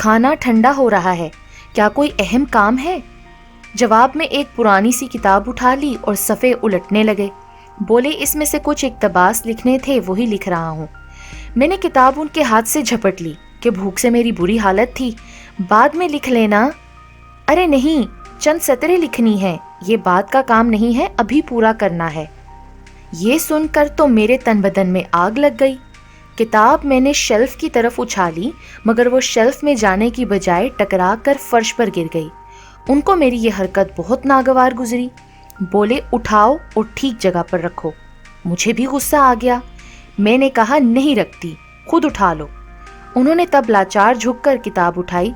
کھانا ٹھنڈا ہو رہا ہے، کیا کوئی اہم کام ہے؟ جواب میں ایک پرانی سی کتاب اٹھا لی اور صفحے الٹنے لگے۔ بولے اس میں سے کچھ اقتباس لکھنے تھے، وہی لکھ رہا ہوں۔ میں نے کتاب ان کے ہاتھ سے جھپٹ لی کہ بھوک سے میری بری حالت تھی، بعد میں لکھ لینا۔ ارے نہیں، چند سطریں لکھنی ہیں، یہ بات کا کام نہیں ہے، ابھی پورا کرنا ہے۔ یہ سن کر تو میرے تن بدن میں آگ لگ گئی۔ کتاب میں نے شیلف کی طرف اچھالی، مگر وہ شیلف میں جانے کی بجائے ٹکرا کر فرش پر گر گئی۔ ان کو میری یہ حرکت بہت ناگوار گزری۔ بولے اٹھاؤ اور ٹھیک جگہ پر رکھو۔ مجھے بھی غصہ آ گیا۔ میں نے کہا نہیں رکھتی، خود اٹھا لو۔ انہوں نے تب لاچار جھک کر کتاب اٹھائی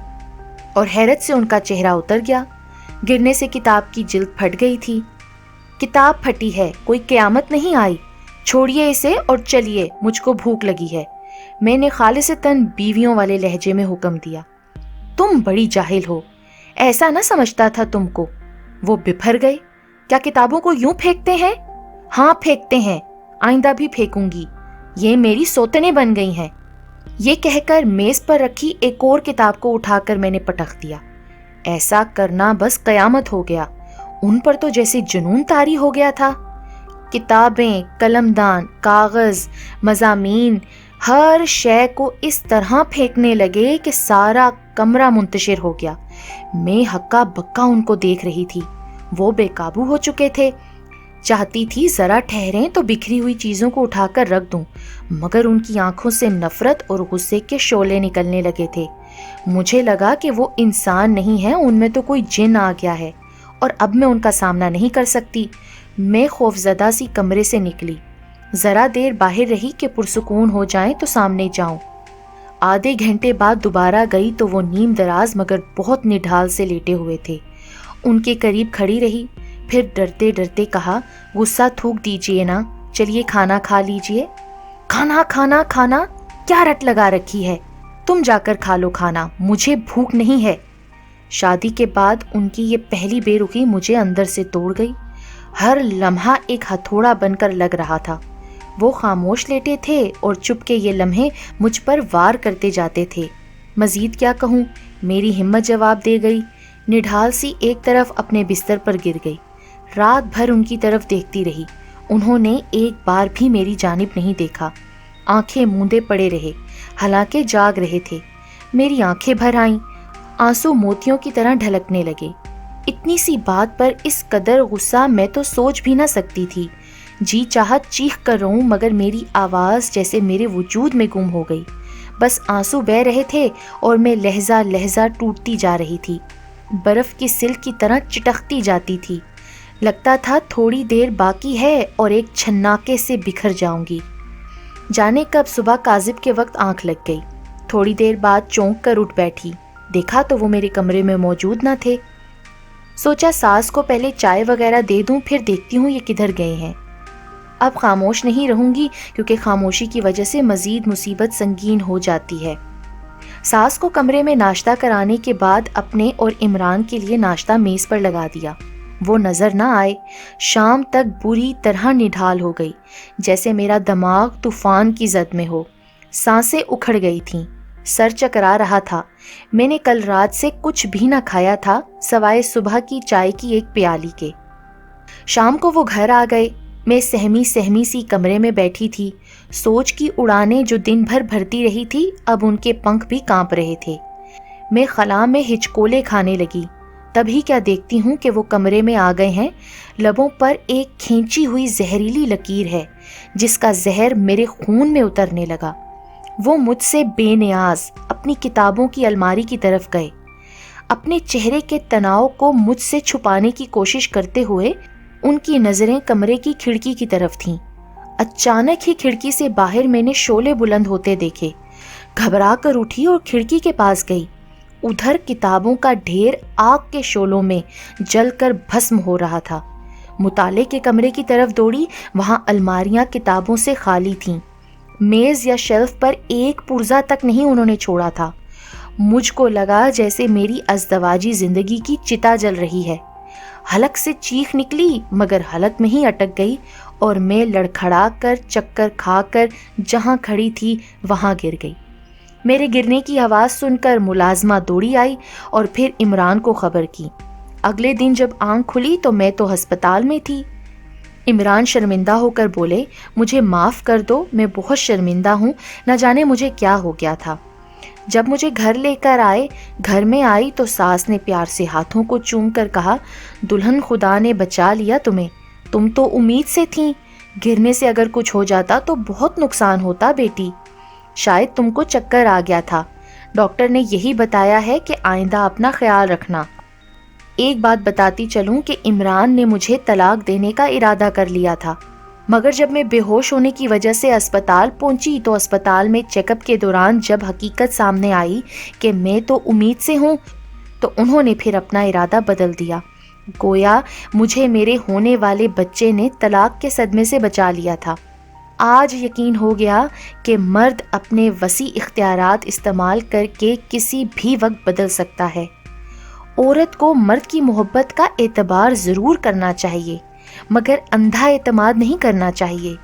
اور حیرت سے ان کا چہرہ اتر گیا۔ گرنے سے کتاب کی جلد پھٹ گئی تھی۔ کتاب پھٹی ہے، کوئی قیامت نہیں آئی، چھوڑیے اسے اور چلیے، مجھ کو بھوک لگی ہے، میں نے خالصتاً بیویوں والے لہجے میں حکم دیا۔ تم بڑی جاہل ہو، ایسا نہ سمجھتا تھا تم کو۔ وہ بپھر گئے۔ کیا کتابوں کو یوں پھینکتے ہیں؟ ہاں پھینکتے ہیں، آئندہ بھی پھینکوں گی، یہ میری سوتنیں بن گئی ہیں۔ یہ کہہ کر میز پر رکھی ایک اور کتاب کو اٹھا کر میں نے پٹخ دیا۔ ایسا کرنا بس قیامت ہو گیا، ان پر تو جیسے جنون طاری ہو گیا تھا۔ کتابیں، قلم دان، کاغذ، مضامین، ہر شے کو اس طرح پھینکنے لگے کہ سارا کمرہ منتشر ہو گیا۔ میں ہکا بکا ان کو دیکھ رہی تھی۔ وہ بے قابو ہو چکے تھے۔ چاہتی تھی ذرا ٹھہریں تو بکھری ہوئی چیزوں کو اٹھا کر رکھ دوں، مگر ان کی آنکھوں سے نفرت اور غصے کے شعلے نکلنے لگے تھے۔ مجھے لگا کہ وہ انسان نہیں ہیں، ان میں تو کوئی جن آ گیا ہے، اور اب میں ان کا سامنا نہیں کر سکتی۔ میں خوفزدہ سی کمرے سے نکلی، ذرا دیر باہر رہی کہ پرسکون ہو جائیں تو سامنے جاؤں۔ آدھے گھنٹے بعد دوبارہ گئی تو وہ نیم دراز مگر بہت نڈھال سے لیٹے ہوئے تھے۔ ان کے قریب کھڑی رہی، پھر ڈرتے ڈرتے کہا، غصہ تھوک دیجئے نا، چلیے کھانا کھا لیجئے۔ کھانا کھانا کھانا کیا رٹ لگا رکھی ہے؟ تم جا کر کھا لو کھانا، مجھے بھوک نہیں ہے۔ شادی کے بعد ان کی یہ پہلی بے رخی مجھے اندر سے توڑ گئی۔ ہر لمحہ ایک ہتھوڑا بن کر لگ رہا تھا۔ وہ خاموش لیٹے تھے اور چپ کے یہ لمحے مجھ پر وار کرتے جاتے تھے۔ مزید کیا کہوں، میری ہمت جواب دے گئی۔ نڈھال سی ایک طرف اپنے بستر پر گر گئی۔ رات بھر ان کی طرف دیکھتی رہی۔ انہوں نے ایک بار بھی میری جانب نہیں دیکھا، آنکھیں موندے پڑے رہے، حالانکہ جاگ رہے تھے۔ میری آنکھیں بھر آئیں، آنسو موتیوں کی طرح ڈھلکنے لگے۔ اتنی سی بات پر اس قدر غصہ میں تو سوچ بھی نہ سکتی تھی۔ جی چاہت چیخ کر رہوں، مگر میری آواز جیسے میرے وجود میں گم ہو گئی۔ بس آنسو بہہ رہے تھے اور میں لہجہ لہجہ ٹوٹتی جا رہی تھی، برف کی سلک کی طرح چٹکتی جاتی تھی۔ لگتا تھا تھوڑی دیر باقی ہے اور ایک چھناکے سے بکھر جاؤں گی۔ جانے کب صبح کاذب کے وقت آنکھ لگ گئی۔ تھوڑی دیر بعد چونک کر اٹھ بیٹھی، دیکھا تو وہ میرے کمرے میں موجود نہ تھے۔ سوچا ساس کو پہلے چائے وغیرہ دے دوں، پھر دیکھتی ہوں یہ کدھر گئے ہیں۔ اب خاموش نہیں رہوں گی، کیونکہ خاموشی کی وجہ سے مزید مصیبت سنگین ہو جاتی ہے۔ ساس کو کمرے میں ناشتہ کرانے کے بعد اپنے اور عمران کے لیے ناشتہ میز پر لگا دیا۔ وہ نظر نہ آئے۔ شام تک بری طرح نڈھال ہو گئی، جیسے میرا دماغ طوفان کی زد میں ہو۔ سانسیں اکھڑ گئی تھیں، سر چکرا رہا تھا۔ میں نے کل رات سے کچھ بھی نہ کھایا تھا سوائے صبح کی چائے کی ایک پیالی کے۔ شام کو وہ گھر آ گئے۔ میں سہمی سہمی سی کمرے میں بیٹھی تھی۔ سوچ کی اڑانے جو دن بھر بھرتی رہی تھی، اب ان کے پنکھ بھی کانپ رہے تھے۔ میں خلا میں ہچکولے کھانے لگی، تبھی کیا دیکھتی ہوں کہ وہ کمرے میں آ گئے ہیں۔ لبوں پر ایک کھینچی ہوئی زہریلی لکیر ہے، جس کا زہر میرے خون میں اترنے لگا۔ وہ مجھ سے بے نیاز اپنی کتابوں کی الماری کی طرف گئے، اپنے چہرے کے تناؤ کو مجھ سے چھپانے کی کوشش کرتے ہوئے۔ ان کی نظریں کمرے کی کھڑکی کی طرف تھیں۔ اچانک ہی کھڑکی سے باہر میں نے شعلے بلند ہوتے دیکھے۔ گھبرا کر اٹھی اور کھڑکی کے پاس گئی۔ ادھر کتابوں کا ڈھیر آگ کے شعلوں میں جل کر بھسم ہو رہا تھا۔ مطالعے کے کمرے کی طرف دوڑی، وہاں الماریاں کتابوں سے خالی تھیں۔ میز یا شیلف پر ایک پرزہ تک نہیں انہوں نے چھوڑا تھا۔ مجھ کو لگا جیسے میری ازدواجی زندگی کی چتا جل رہی ہے۔ حلق سے چیخ نکلی، مگر حلق میں ہی اٹک گئی اور میں لڑکھڑا کر چکر کھا کر جہاں کھڑی تھی وہاں گر گئی۔ میرے گرنے کی آواز سن کر ملازمہ دوڑی آئی اور پھر عمران کو خبر کی۔ اگلے دن جب آنکھ کھلی تو میں تو ہسپتال میں تھی۔ عمران شرمندہ ہو کر بولے، مجھے معاف کر دو، میں بہت شرمندہ ہوں، نہ جانے مجھے کیا ہو گیا تھا۔ جب مجھے گھر لے کر آئے، گھر میں آئی تو ساس نے پیار سے ہاتھوں کو چوم کر کہا، دلہن خدا نے بچا لیا تمہیں، تم تو امید سے تھیں، گرنے سے اگر کچھ ہو جاتا تو بہت نقصان ہوتا بیٹی، شاید تم کو چکر آ گیا تھا، ڈاکٹر نے یہی بتایا ہے کہ آئندہ اپنا خیال رکھنا۔ ایک بات بتاتی چلوں کہ عمران نے مجھے طلاق دینے کا ارادہ کر لیا تھا، مگر جب میں بے ہوش ہونے کی وجہ سے اسپتال پہنچی تو اسپتال میں چیک اپ کے دوران جب حقیقت سامنے آئی کہ میں تو امید سے ہوں، تو انہوں نے پھر اپنا ارادہ بدل دیا۔ گویا مجھے میرے ہونے والے بچے نے طلاق کے صدمے سے بچا لیا تھا۔ آج یقین ہو گیا کہ مرد اپنے وسیع اختیارات استعمال کر کے کسی بھی وقت بدل سکتا ہے۔ عورت کو مرد کی محبت کا اعتبار ضرور کرنا چاہیے، مگر اندھا اعتماد نہیں کرنا چاہیے،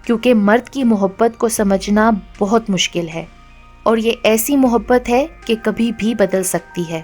کیونکہ مرد کی محبت کو سمجھنا بہت مشکل ہے، اور یہ ایسی محبت ہے کہ کبھی بھی بدل سکتی ہے۔